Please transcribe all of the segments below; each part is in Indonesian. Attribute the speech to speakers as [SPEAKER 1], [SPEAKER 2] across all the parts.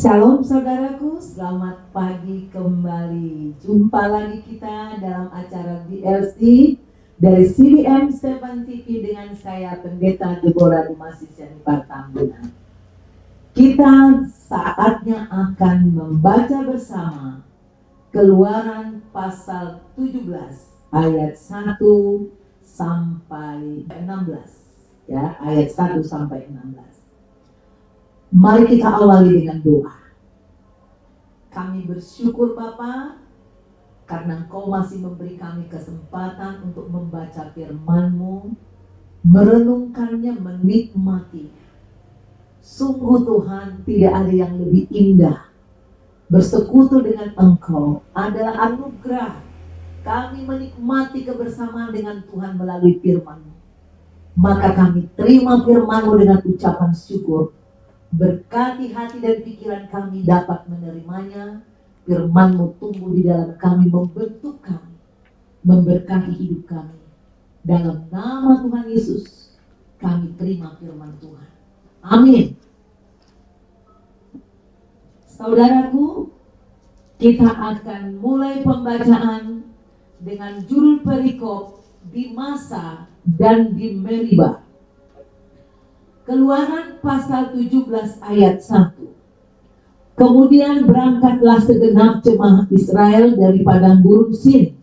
[SPEAKER 1] Shalom saudaraku, selamat pagi kembali. Jumpa lagi kita dalam acara DLC dari CBM Stephen TV dengan saya Pendeta Deborah Dumasisyani Tambunan. Kita saatnya akan membaca bersama Keluaran pasal 17 ayat 1 sampai 16. Ya, ayat 1 sampai 16. Mari kita awali dengan doa. Kami bersyukur Bapa, karena Engkau masih memberi kami kesempatan untuk membaca firman-Mu, merenungkannya, menikmatinya. Sungguh Tuhan, tidak ada yang lebih indah. Bersekutu dengan Engkau adalah anugerah. Kami menikmati kebersamaan dengan Tuhan melalui firman-Mu. Maka kami terima firman-Mu dengan ucapan syukur. Berkati hati dan pikiran kami dapat menerimanya. Firman-Mu tumbuh di dalam kami, membentuk kami, memberkati hidup kami. Dalam nama Tuhan Yesus, kami terima firman Tuhan. Amin. Saudaraku, kita akan mulai pembacaan dengan judul perikop di Masa dan di Meriba. Keluaran pasal 17 ayat 1. Kemudian berangkatlah segenap jemaah Israel dari padang gurun Sin,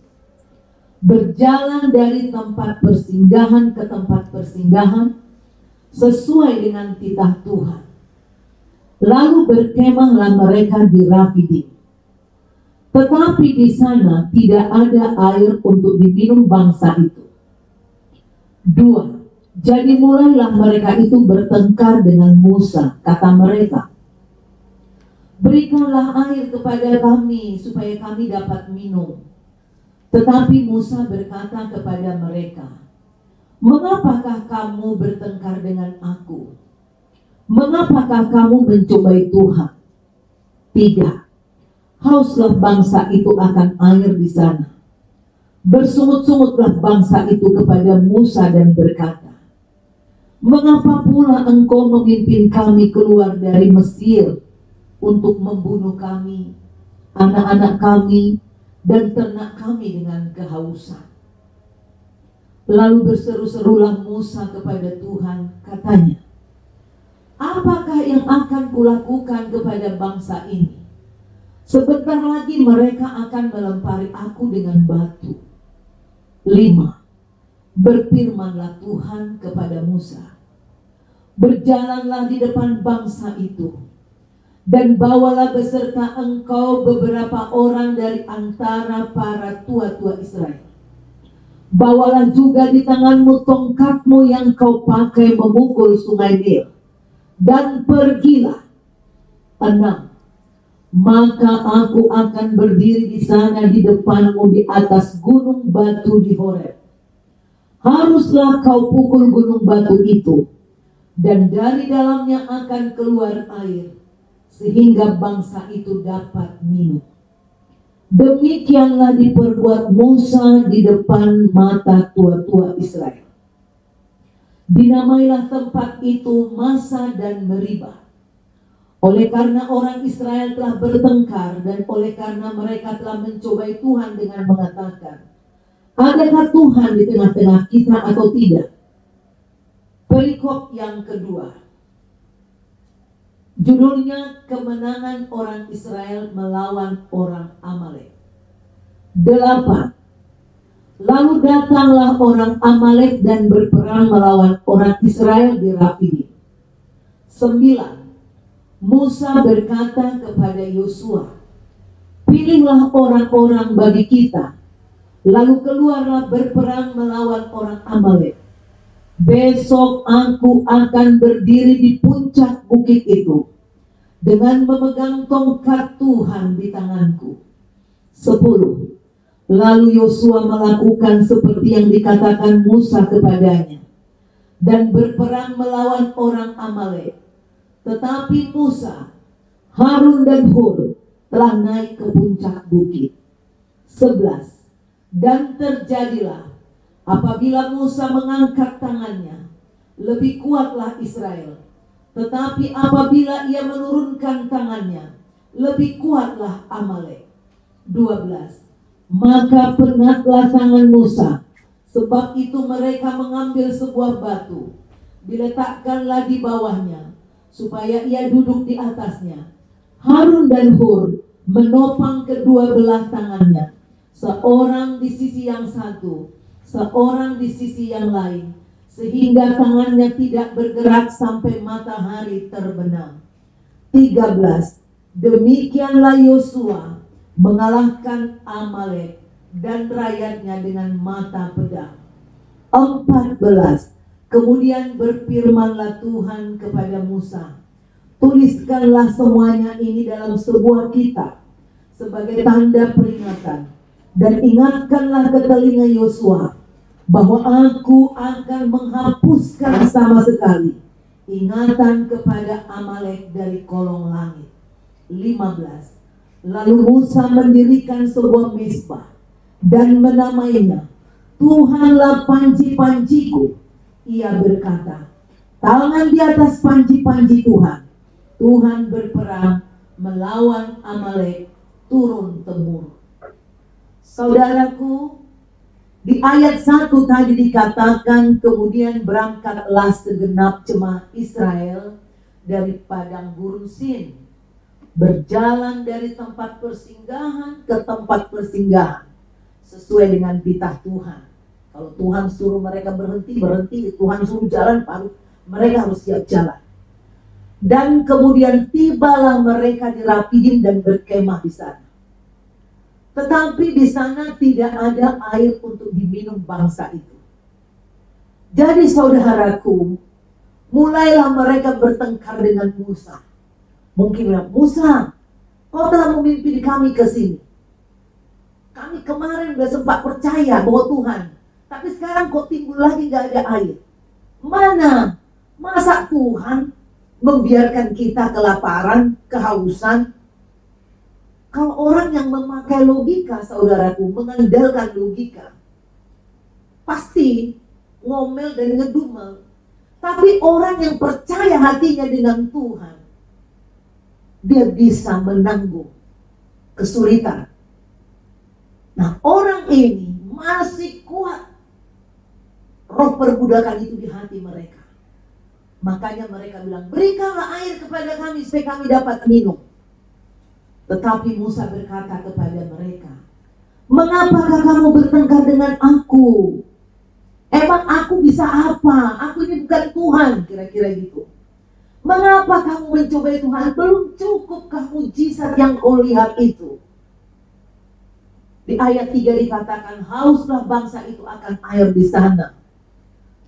[SPEAKER 1] berjalan dari tempat persinggahan ke tempat persinggahan sesuai dengan titah Tuhan. Lalu berkemahlah mereka di Rafidim. Tetapi di sana tidak ada air untuk diminum bangsa itu. 2. Jadi mulailah mereka itu bertengkar dengan Musa. Kata mereka, berikanlah air kepada kami supaya kami dapat minum. Tetapi Musa berkata kepada mereka, mengapakah kamu bertengkar dengan aku? Mengapakah kamu mencobai Tuhan? 3. Hauslah bangsa itu akan air di sana. Bersungut-sungutlah bangsa itu kepada Musa dan berkata, mengapa pula engkau memimpin kami keluar dari Mesir untuk membunuh kami, anak-anak kami, dan ternak kami dengan kehausan? Lalu berseru-serulah Musa kepada Tuhan, katanya, apakah yang akan kulakukan kepada bangsa ini? Sebentar lagi mereka akan melempari aku dengan batu. 5. Berfirmanlah Tuhan kepada Musa, berjalanlah di depan bangsa itu, dan bawalah beserta engkau beberapa orang dari antara para tua-tua Israel. Bawalah juga di tanganmu tongkatmu yang kau pakai memukul sungai Nil, dan pergilah. 6. Maka aku akan berdiri di sana di depanmu di atas gunung batu di Horeb. Haruslah kau pukul gunung batu itu, dan dari dalamnya akan keluar air, sehingga bangsa itu dapat minum. Demikianlah diperbuat Musa di depan mata tua-tua Israel. Dinamailah tempat itu Masa dan Meriba. Oleh karena orang Israel telah bertengkar, dan oleh karena mereka telah mencobai Tuhan dengan mengatakan, adakah Tuhan di tengah-tengah kita atau tidak? Perikop yang kedua, judulnya kemenangan orang Israel melawan orang Amalek. 8. Lalu datanglah orang Amalek dan berperang melawan orang Israel di Rafidim. 9. Musa berkata kepada Yosua, pilihlah orang-orang bagi kita, lalu keluarlah berperang melawan orang Amalek. Besok aku akan berdiri di puncak bukit itu dengan memegang tongkat Tuhan di tanganku. 10. Lalu Yosua melakukan seperti yang dikatakan Musa kepadanya dan berperang melawan orang Amalek. Tetapi Musa, Harun dan Hur telah naik ke puncak bukit. 11. Dan terjadilah apabila Musa mengangkat tangannya, lebih kuatlah Israel. Tetapi apabila ia menurunkan tangannya, lebih kuatlah Amalek. 12. Maka penatlah tangan Musa, sebab itu mereka mengambil sebuah batu, diletakkanlah di bawahnya, supaya ia duduk di atasnya. Harun dan Hur menopang kedua belah tangannya, seorang di sisi yang satu, seorang di sisi yang lain, sehingga tangannya tidak bergerak sampai matahari terbenam. 13. Demikianlah Yosua mengalahkan Amalek dan rakyatnya dengan mata pedang. 14. Kemudian berfirmanlah Tuhan kepada Musa, tuliskanlah semuanya ini dalam sebuah kitab sebagai tanda peringatan, dan ingatkanlah ke telinga Yosua bahwa aku akan menghapuskan sama sekali ingatan kepada Amalek dari kolong langit. 15. Lalu Musa mendirikan sebuah mezbah dan menamainya Tuhanlah panji-panjiku. Ia berkata, tangan di atas panji-panji Tuhan. Tuhan berperang melawan Amalek turun temurun. Saudaraku, di ayat 1 tadi dikatakan, kemudian berangkatlah segenap jemaat Israel dari padang gurun Sin, berjalan dari tempat persinggahan ke tempat persinggahan sesuai dengan titah Tuhan. Kalau Tuhan suruh mereka berhenti, berhenti. Tuhan suruh jalan, mereka harus siap jalan. Dan kemudian tibalah mereka di Rafidim dan berkemah di sana. Tetapi di sana tidak ada air untuk diminum bangsa itu. Jadi saudaraku, mulailah mereka bertengkar dengan Musa. Mungkin bilang, Musa, kau telah memimpin kami ke sini. Kami kemarin sudah sempat percaya bahwa Tuhan, tapi sekarang kok timbul lagi gak ada air. Mana? Masa Tuhan membiarkan kita kelaparan, kehausan? Kalau orang yang memakai logika, saudaraku, mengandalkan logika, pasti ngomel dan ngedumel. Tapi orang yang percaya hatinya dengan Tuhan, dia bisa menanggung kesulitan. Nah, orang ini masih kuat. Roh perbudakan itu di hati mereka. Makanya mereka bilang, berikanlah air kepada kami supaya kami dapat minum. Tetapi Musa berkata kepada mereka, mengapakah kamu bertengkar dengan aku? Emang aku bisa apa? Aku ini bukan Tuhan, kira-kira gitu. Mengapa kamu mencobai Tuhan? Belum cukupkah mujizat yang kau lihat itu? Di ayat 3 dikatakan, hauslah bangsa itu akan air di sana.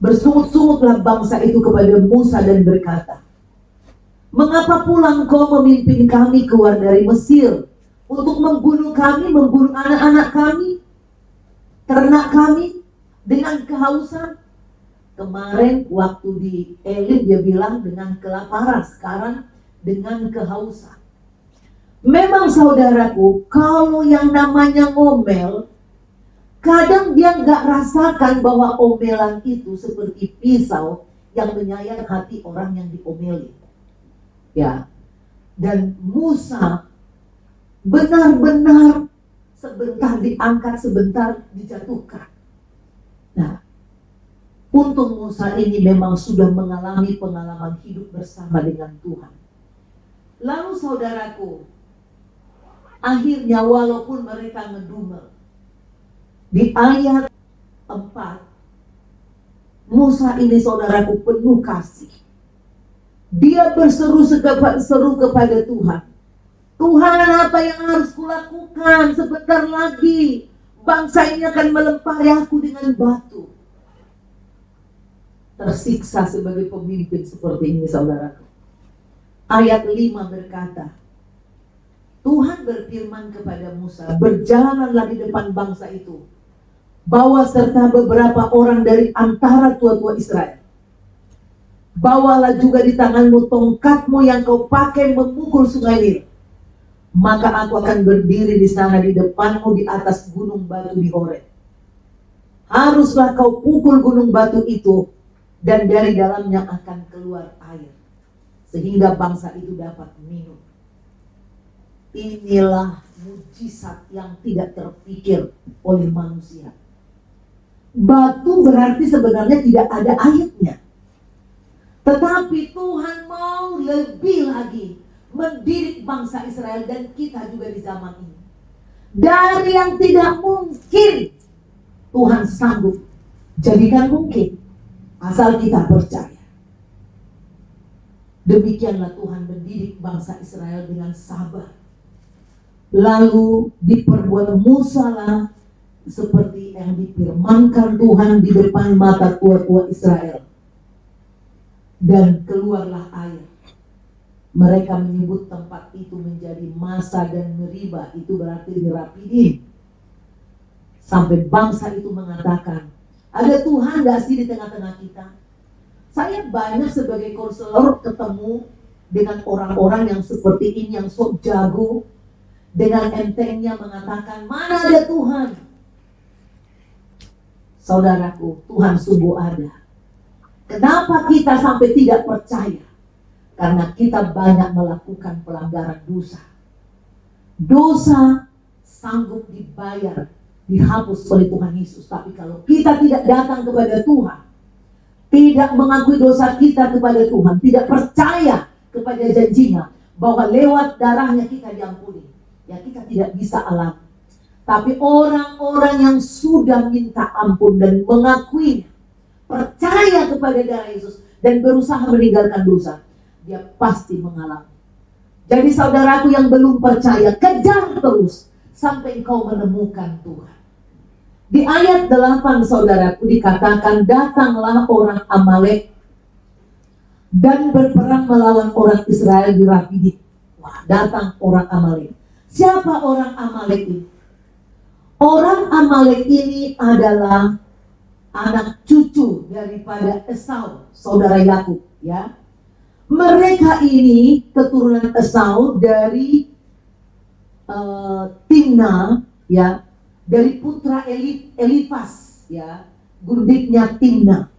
[SPEAKER 1] Bersungut-sungutlah bangsa itu kepada Musa dan berkata, mengapa pula engkau memimpin kami keluar dari Mesir untuk membunuh kami, membunuh anak-anak kami, ternak kami dengan kehausan? Kemarin waktu di Elim dia bilang dengan kelaparan, sekarang dengan kehausan. Memang saudaraku, kalau yang namanya ngomel, kadang dia nggak rasakan bahwa omelan itu seperti pisau yang menyayat hati orang yang diomeli. Ya, dan Musa benar-benar sebentar diangkat, sebentar dijatuhkan. Nah, untung Musa ini memang sudah mengalami pengalaman hidup bersama dengan Tuhan. Lalu saudaraku, akhirnya walaupun mereka ngedumel, di ayat 4, Musa ini saudaraku penuh kasih. Dia berseru kepada Tuhan. Tuhan, apa yang harus kulakukan? Sebentar lagi bangsa ini akan melempari aku dengan batu. Tersiksa sebagai pemimpin seperti ini saudaraku. Ayat 5 berkata, Tuhan berfirman kepada Musa, berjalanlah di depan bangsa itu, bawa serta beberapa orang dari antara tua-tua Israel. Bawalah juga di tanganmu tongkatmu yang kau pakai memukul sungai Nil. Maka aku akan berdiri di sana di depanmu di atas gunung batu di Horeb. Haruslah kau pukul gunung batu itu, dan dari dalamnya akan keluar air. sehingga bangsa itu dapat minum. Inilah mujizat yang tidak terpikir oleh manusia. Batu berarti sebenarnya tidak ada airnya, tetapi Tuhan mau lebih lagi mendidik bangsa Israel dan kita juga di zaman ini. Dari yang tidak mungkin, Tuhan sanggup jadikan mungkin, asal kita percaya. Demikianlah Tuhan mendidik bangsa Israel dengan sabar. Lalu diperbuat Musa seperti yang difirmankan Tuhan di depan mata tua-tua Israel. Dan keluarlah air. Mereka menyebut tempat itu menjadi Masa dan Meriba, itu berarti di Rafidim. Sampai bangsa itu mengatakan, ada Tuhan gak sih di tengah-tengah kita? Saya banyak sebagai konselor ketemu dengan orang-orang yang seperti ini, yang sok jago, dengan entengnya mengatakan, mana ada Tuhan? Saudaraku, Tuhan sungguh ada. Kenapa kita sampai tidak percaya? Karena kita banyak melakukan pelanggaran dosa. Dosa sanggup dibayar, dihapus oleh Tuhan Yesus. Tapi kalau kita tidak datang kepada Tuhan, tidak mengakui dosa kita kepada Tuhan, tidak percaya kepada janjinya bahwa lewat darahnya kita diampuni, ya kita tidak bisa alami. Tapi orang-orang yang sudah minta ampun dan mengakuinya, percaya kepada darah Yesus dan berusaha meninggalkan dosa, dia pasti mengalami. Jadi saudaraku yang belum percaya, kejar terus sampai engkau menemukan Tuhan. Di ayat 8 saudaraku dikatakan, datanglah orang Amalek dan berperang melawan orang Israel di Rafidim. Wah, datang orang Amalek. Siapa orang Amalek ini? Orang Amalek ini adalah anak cucu daripada Esau, saudara Yakub, ya. Mereka ini keturunan Esau dari Timna, ya, dari putra Elifas, ya, gundiknya Timna.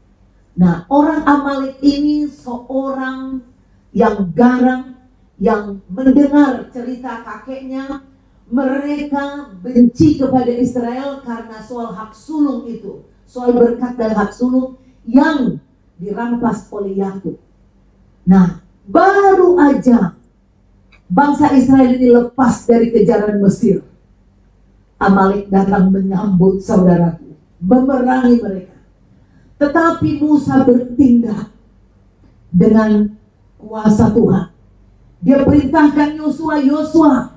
[SPEAKER 1] Nah, orang Amalek ini seorang yang garang, yang mendengar cerita kakeknya. Mereka benci kepada Israel karena soal hak sulung itu, soal berkat dan hak sulung yang dirampas oleh Yakub. Nah, baru aja bangsa Israel ini lepas dari kejaran Mesir, Amalek datang menyambut saudaraku, memerangi mereka. Tetapi Musa bertindak dengan kuasa Tuhan. Dia perintahkan Yosua,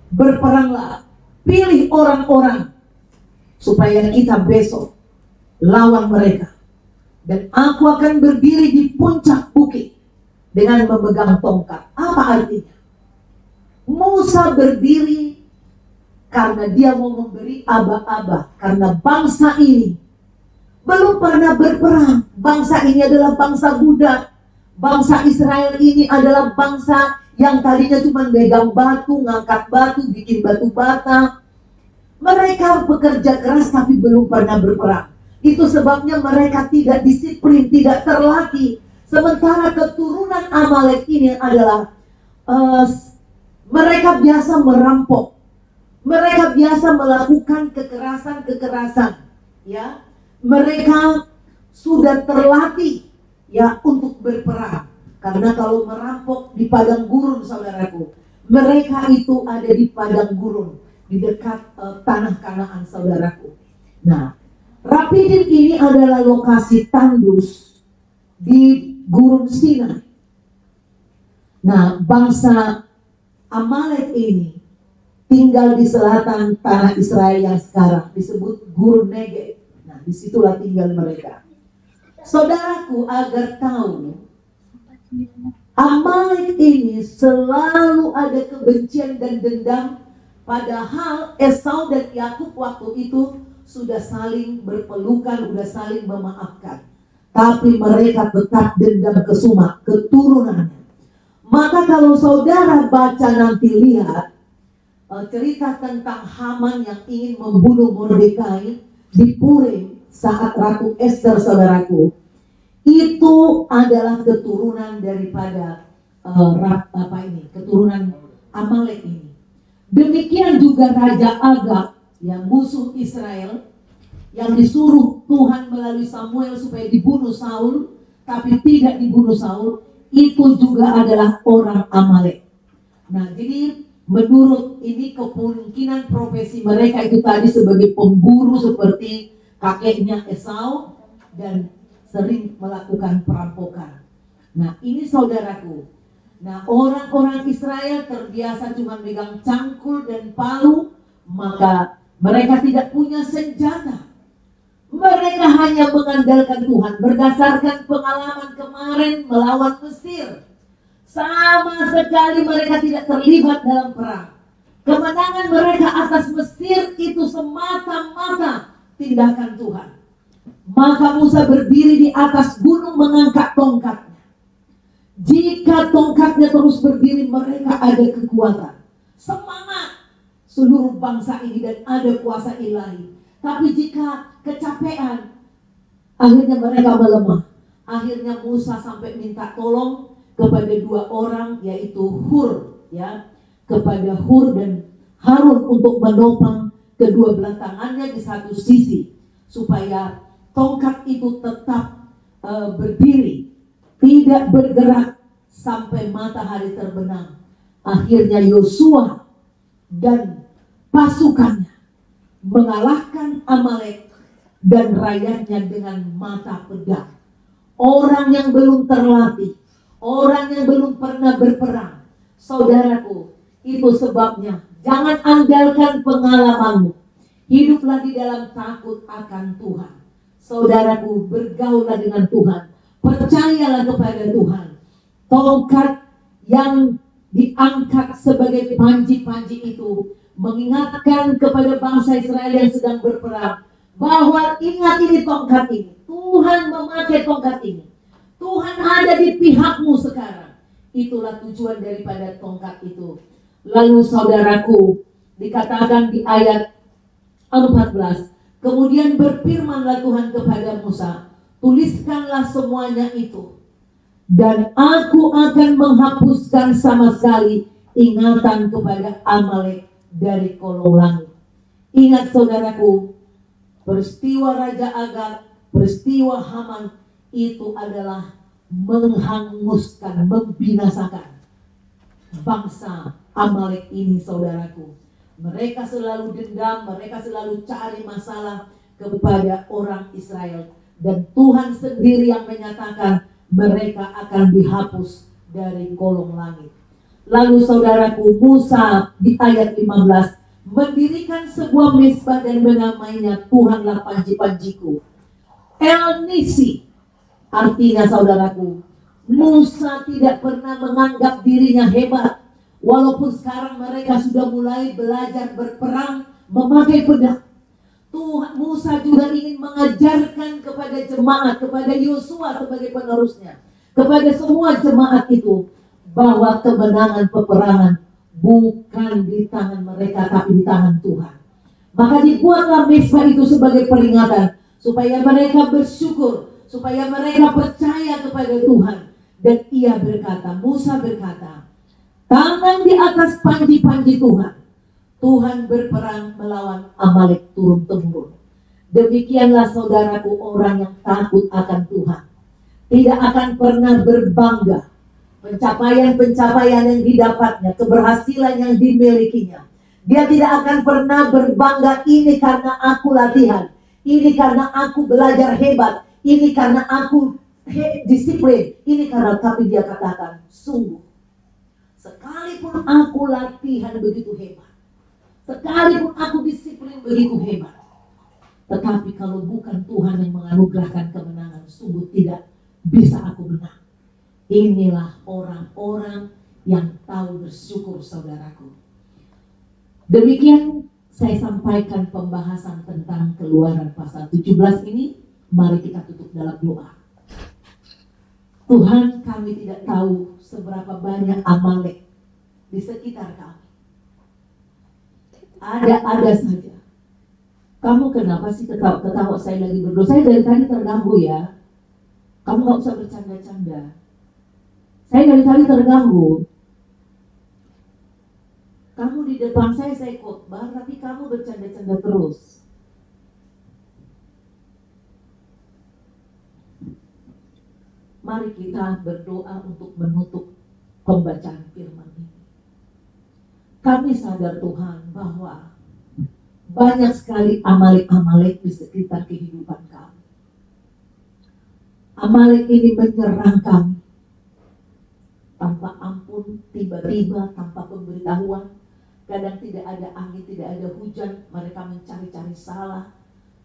[SPEAKER 1] berperanglah, pilih orang-orang supaya kita besok lawan mereka. Dan aku akan berdiri di puncak bukit dengan memegang tongkat. Apa artinya? Musa berdiri karena dia mau memberi aba-aba. Karena bangsa ini belum pernah berperang. Bangsa ini adalah bangsa budak. Bangsa Israel ini adalah bangsa yang tadinya cuma megang batu, ngangkat batu, bikin batu bata. Mereka bekerja keras tapi belum pernah berperang. Itu sebabnya mereka tidak disiplin, tidak terlatih. Sementara keturunan Amalek ini adalah mereka biasa merampok. Mereka biasa melakukan kekerasan-kekerasan, ya. Mereka sudah terlatih, ya, untuk berperang. Karena kalau merampok di padang gurun, saudaraku, mereka itu ada di padang gurun, di dekat tanah Kanaan, saudaraku. Nah, Rafidim ini adalah lokasi tandus di gurun Sinai. Nah, bangsa Amalek ini tinggal di selatan tanah Israel yang sekarang disebut gurun Negev. Nah, disitulah tinggal mereka. Saudaraku, agar tahu, Amalek ini selalu ada kebencian dan dendam. Padahal Esau dan Yakub waktu itu sudah saling berpelukan, sudah saling memaafkan. Tapi mereka tetap dendam kesumak, keturunannya. Maka kalau saudara baca nanti, lihat cerita tentang Haman yang ingin membunuh Mordekai di Purim saat Ratu Esther, saudaraku. Itu adalah keturunan daripada keturunan Amalek ini. Demikian juga Raja Agag yang musuh Israel, yang disuruh Tuhan melalui Samuel supaya dibunuh Saul, tapi tidak dibunuh Saul, itu juga adalah orang Amalek. Nah, jadi menurut ini kemungkinan profesi mereka itu tadi sebagai pemburu seperti kakeknya Esau dan sering melakukan perampokan. Nah, ini saudaraku. Nah, orang-orang Israel terbiasa cuma megang cangkul dan palu, maka mereka tidak punya senjata. Mereka hanya mengandalkan Tuhan berdasarkan pengalaman kemarin melawan Mesir. Sama sekali mereka tidak terlibat dalam perang. Kemenangan mereka atas Mesir itu semata-mata tindakan Tuhan. Maka Musa berdiri di atas gunung mengangkat tongkatnya. Jika tongkatnya terus berdiri, mereka ada kekuatan, semangat seluruh bangsa ini dan ada kuasa ilahi. Tapi jika kecapean, akhirnya mereka melemah. Akhirnya Musa sampai minta tolong kepada dua orang, yaitu Hur, kepada Hur dan Harun untuk menopang kedua belah tangannya di satu sisi supaya tongkat itu tetap berdiri, tidak bergerak sampai matahari terbenam. Akhirnya Yosua dan pasukannya mengalahkan Amalek dan rakyatnya dengan mata pedang. Orang yang belum terlatih, orang yang belum pernah berperang. Saudaraku, itu sebabnya jangan andalkan pengalamanmu. Hiduplah di dalam takut akan Tuhan. Saudaraku, bergaullah dengan Tuhan. Percayalah kepada Tuhan. Tongkat yang diangkat sebagai panji-panji itu mengingatkan kepada bangsa Israel yang sedang berperang bahwa ingat ini tongkat ini. Tuhan memakai tongkat ini. Tuhan ada di pihakmu sekarang. Itulah tujuan daripada tongkat itu. Lalu saudaraku, dikatakan di ayat 14, kemudian berfirmanlah Tuhan kepada Musa, tuliskanlah semuanya itu, dan aku akan menghapuskan sama sekali ingatan kepada Amalek dari kolong langit. Ingat saudaraku, peristiwa Raja Agag, peristiwa Haman itu adalah menghanguskan, membinasakan bangsa Amalek ini saudaraku. Mereka selalu dendam, mereka selalu cari masalah kepada orang Israel. Dan Tuhan sendiri yang menyatakan mereka akan dihapus dari kolong langit. Lalu saudaraku, Musa di ayat 15 mendirikan sebuah mezbah dan menamainya Tuhanlah panji-panjiku. El Nisi, artinya saudaraku, Musa tidak pernah menganggap dirinya hebat. Walaupun sekarang mereka sudah mulai belajar berperang memakai pedang. Tuhan Musa juga ingin mengajarkan kepada jemaat, kepada Yosua sebagai penerusnya, kepada semua jemaat itu, bahwa kemenangan peperangan bukan di tangan mereka tapi di tangan Tuhan. Maka dibuatlah mezbah itu sebagai peringatan supaya mereka bersyukur, supaya mereka percaya kepada Tuhan. Dan ia berkata, Musa berkata, tangan di atas panji-panji Tuhan. Tuhan berperang melawan Amalek turun-temurun. Demikianlah saudaraku orang yang takut akan Tuhan. Tidak akan pernah berbangga. Pencapaian-pencapaian yang didapatnya, keberhasilan yang dimilikinya. Dia tidak akan pernah berbangga, ini karena aku latihan. Ini karena aku belajar hebat. Ini karena aku disiplin. Ini karena, tapi dia katakan, sungguh. Sekalipun aku latihan begitu hebat. Sekalipun aku disiplin begitu hebat, tetapi kalau bukan Tuhan yang menganugerahkan kemenangan, sungguh tidak bisa aku menang. Inilah orang-orang yang tahu bersyukur saudaraku. Demikian saya sampaikan pembahasan tentang Keluaran pasal 17 ini. Mari kita tutup dalam doa. Tuhan, kami tidak tahu seberapa banyak Amalek di sekitar kami. Ada saja. Kamu kenapa sih ketawa saya lagi berdoa? Saya dari tadi terganggu ya. Kamu gak usah bercanda-canda. Saya dari tadi terganggu. Kamu di depan saya khotbah, tapi kamu bercanda-canda terus. Mari kita berdoa untuk menutup pembacaan firman ini. Kami sadar Tuhan bahwa banyak sekali Amalek-Amalek di sekitar kehidupan kami. Amalek ini menyerang kami tanpa ampun, tiba-tiba, tanpa pemberitahuan. Kadang tidak ada angin, tidak ada hujan, mereka mencari-cari salah,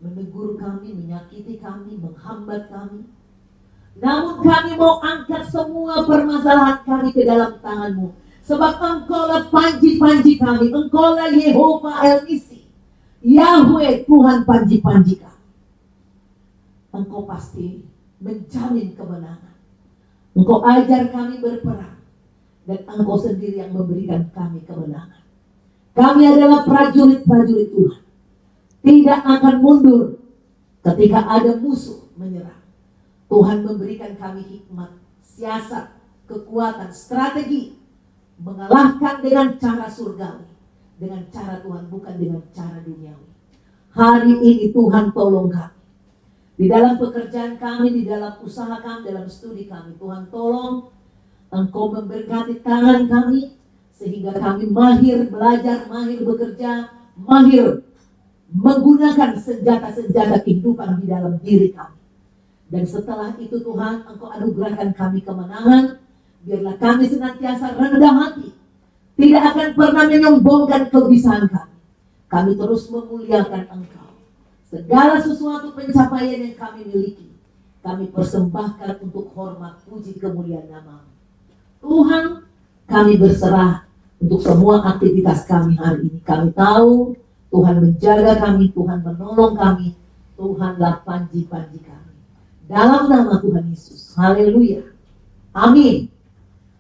[SPEAKER 1] menegur kami, menyakiti kami, menghambat kami. Namun kami mau angkat semua permasalahan kami ke dalam tangan-Mu. Sebab Engkaulah panji-panji kami, Engkaulah Yehova El-Nisi, Yahweh Tuhan panji-panji kami. Engkau pasti menjamin kemenangan. Engkau ajar kami berperang, dan Engkau sendiri yang memberikan kami kemenangan. Kami adalah prajurit-prajurit Tuhan, tidak akan mundur ketika ada musuh menyerang. Tuhan memberikan kami hikmat, siasat, kekuatan, strategi, mengalahkan dengan cara surgawi, dengan cara Tuhan, bukan dengan cara duniawi. Hari ini Tuhan tolong kami. Di dalam pekerjaan kami, di dalam usaha kami, dalam studi kami, Tuhan tolong Engkau memberkati tangan kami, sehingga kami mahir belajar, mahir bekerja, mahir menggunakan senjata-senjata kehidupan di dalam diri kami. Dan setelah itu Tuhan, Engkau anugerahkan kami kemenangan. Biarlah kami senantiasa rendah hati, tidak akan pernah menyombongkan kebiasaan kami. Kami terus memuliakan Engkau. Segala sesuatu pencapaian yang kami miliki, kami persembahkan untuk hormat, puji, kemuliaan nama-Mu. Tuhan, kami berserah untuk semua aktivitas kami hari ini. Kami tahu Tuhan menjaga kami, Tuhan menolong kami, Tuhanlah panji-panji kami. Dalam nama Tuhan Yesus. Haleluya. Amin.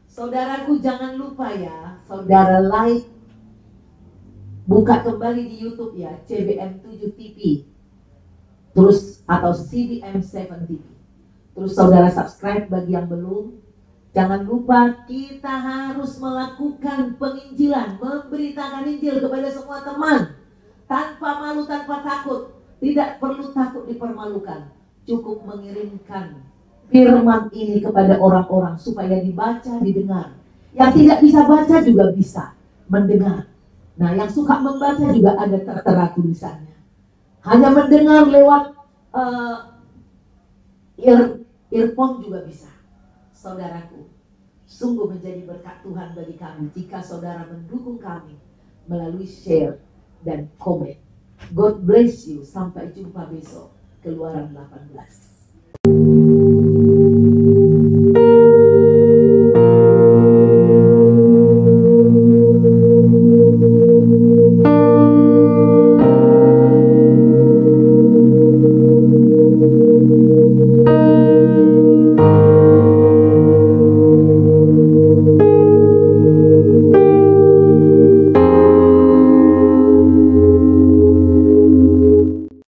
[SPEAKER 1] Saudaraku, jangan lupa ya, saudara like, buka kembali di YouTube ya, CBM7 TV. Terus atau CBM7 TV. Terus saudara subscribe bagi yang belum. Jangan lupa kita harus melakukan penginjilan, memberitakan Injil kepada semua teman. Tanpa malu, tanpa takut. Tidak perlu takut dipermalukan. Cukup mengirimkan firman ini kepada orang-orang supaya dibaca, didengar. Yang tidak bisa baca juga bisa mendengar. Nah, yang suka membaca juga ada tertera tulisannya. Hanya mendengar lewat earphone juga bisa. Saudaraku, sungguh menjadi berkat Tuhan bagi kami jika saudara mendukung kami melalui share dan komen. God bless you. Sampai jumpa besok. Keluaran 18.